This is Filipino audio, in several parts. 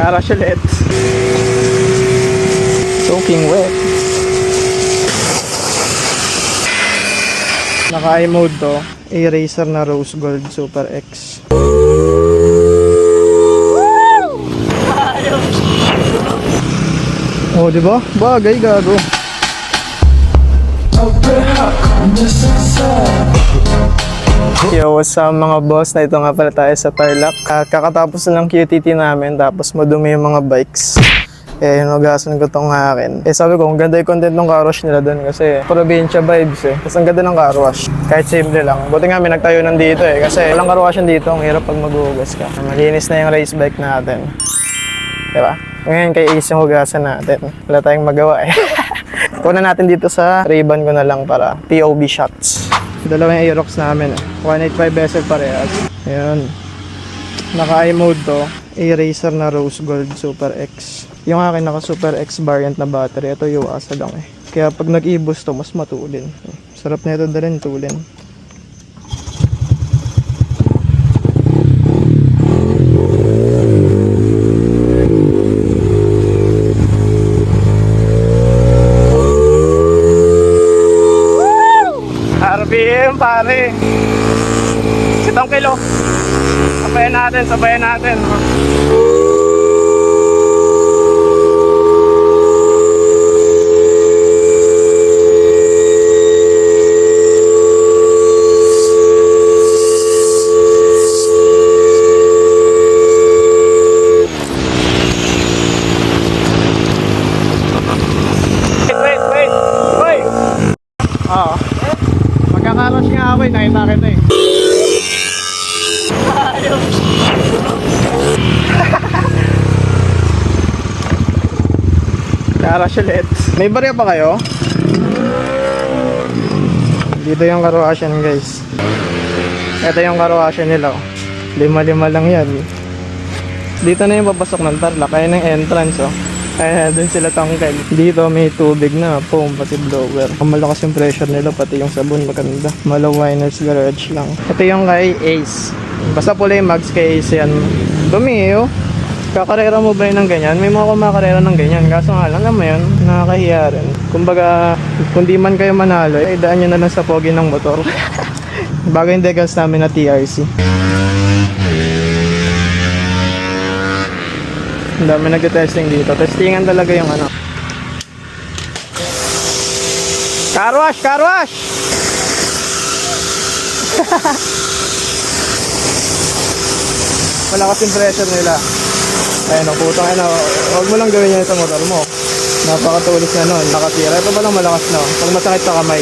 Karash ulit. Soaking wet. Naka i-mode to. A-Racer na Rose Gold Super X. Oh, diba? Bagay, gago. Yo, what's up mga boss? Na ito nga pala tayo sa Tarlac. Kakatapos na ng QTT namin, tapos madumi yung mga bikes. Nugasan ko tong akin. Sabi ko, ang ganda yung content ng car wash nila doon kasi probinsya vibes Tapos ang ganda ng car wash. Kahit simple lang. Buti nga may nagtayo nandito kasi walang car wash dito. Ang hirap pag maghugas ka. Malinis na yung race bike natin. Diba? Ngayon kay Ace yung hugasan natin. Wala tayong magawa Kunan natin dito sa Ray-Ban ko na lang para POV shots. Dalawa yung Aerox namin 185 bezel parehas. Ayan. Naka i-mode to. A-Racer na Rose Gold Super X. Yung akin naka Super X variant na battery. Ito Yuasa lang Kaya pag nag-i-boost to, mas matulin. Sarap na ito dalhin, tulin. RPM pare. Sitong kilo. Sabayan natin. Wait. Hoy. Oo. Magkakarosh nga ako nakita kita Karash ulit. May barya pa kayo? Dito yung karuasyan guys. Ito yung karuasyan nila Lima lang yan. Dito na yung papasok ng Tarlac. Kaya ng entrance Kaya dun sila tangkel. Dito may tubig na foam pati blower. Malakas yung pressure nila pati yung sabon maganda. Malawiner's garage lang. Ito yung kay Ace. Basta pula yung mags kay Ace yan. Dumi Kakarera mo ba yun ng ganyan? May mga kumakarera ng ganyan. Kaso nga lang, alam mo yun, nakakahiya rin. Kumbaga, kung di man kayo manalo, daan nyo na lang sa pogi ng motor. Bago yung decals namin na TRC. Ang dami nag-testing dito. Testingan talaga yung ano. Car wash! Malakas yung pressure nila. Ayun putang huwag mo lang gawin yan sa motor mo. Napakatulis na nun, nakatira. Ito ba lang malakas na pag masakit sa kamay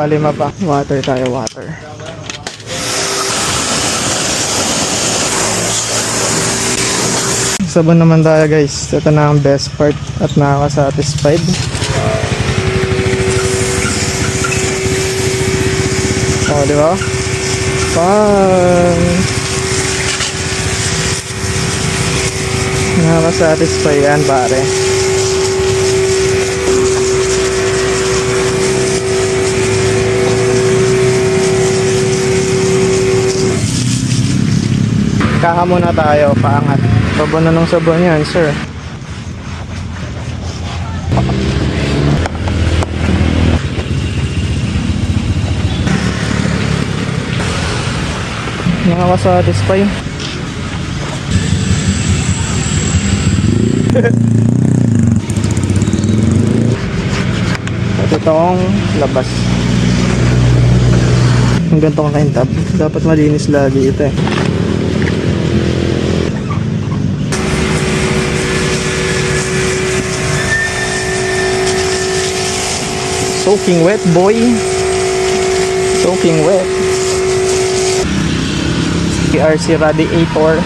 Lima pa. Water tayo, water. Sabon naman tayo guys. Ito na ang best part at nakaka-satisfied. Diba? Fun! Nakaka-satisfy yan pare. Kaha muna tayo, paangat. Sabon na ng sabon yan, sir. Nakaka-satisfy. At itong labas. Ang ganito kang kaintab. Dapat malinis lagi ito Soaking wet boy. Soaking wet. RC radiator.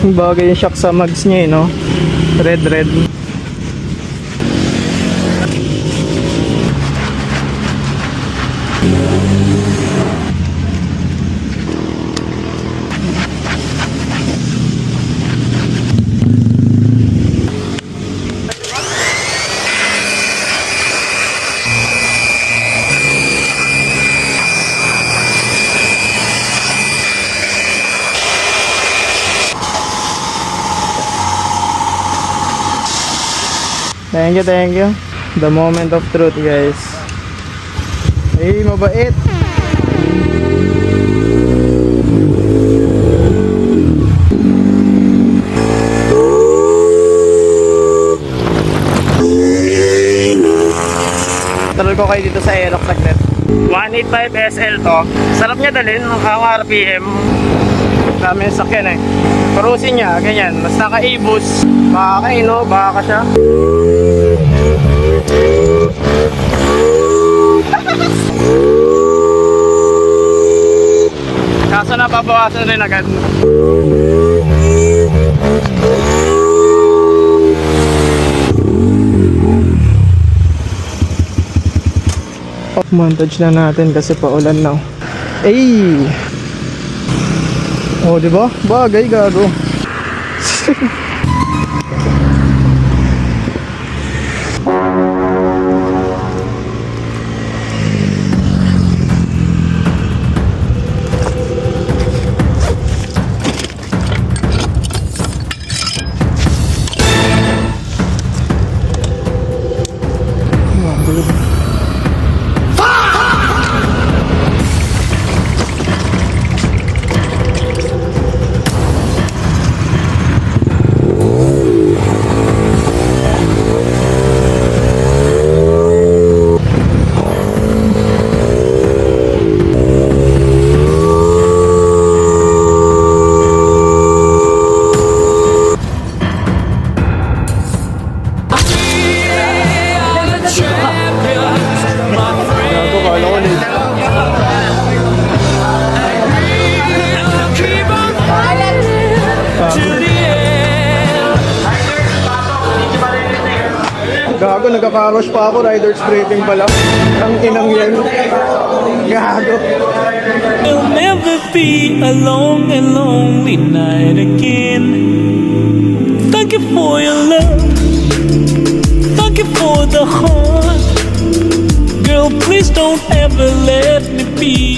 Bagay yung shock sa mags niya no? Red. Thank you, thank you. The moment of truth, guys. Ay, mabait. Taral ko kayo dito sa Aerox saglit. 185 SL to. Sarap niya dalhin, ang RPM. Dami yung sakyan eh. Cruising niya, ganyan. Mas naka-e-boost. Baka no, baka siya. Kaso nababawasan rin agad. Montage na natin kasi paulan na. Ay! Oh, di ba? Bagay, gago. Gago, nagkakarosh pa ako, rider's briefing pala. Ang inang yan. Gago. It'll never be a long and lonely night again. Thank you for your love. Thank you for the heart. Girl, please don't ever let me be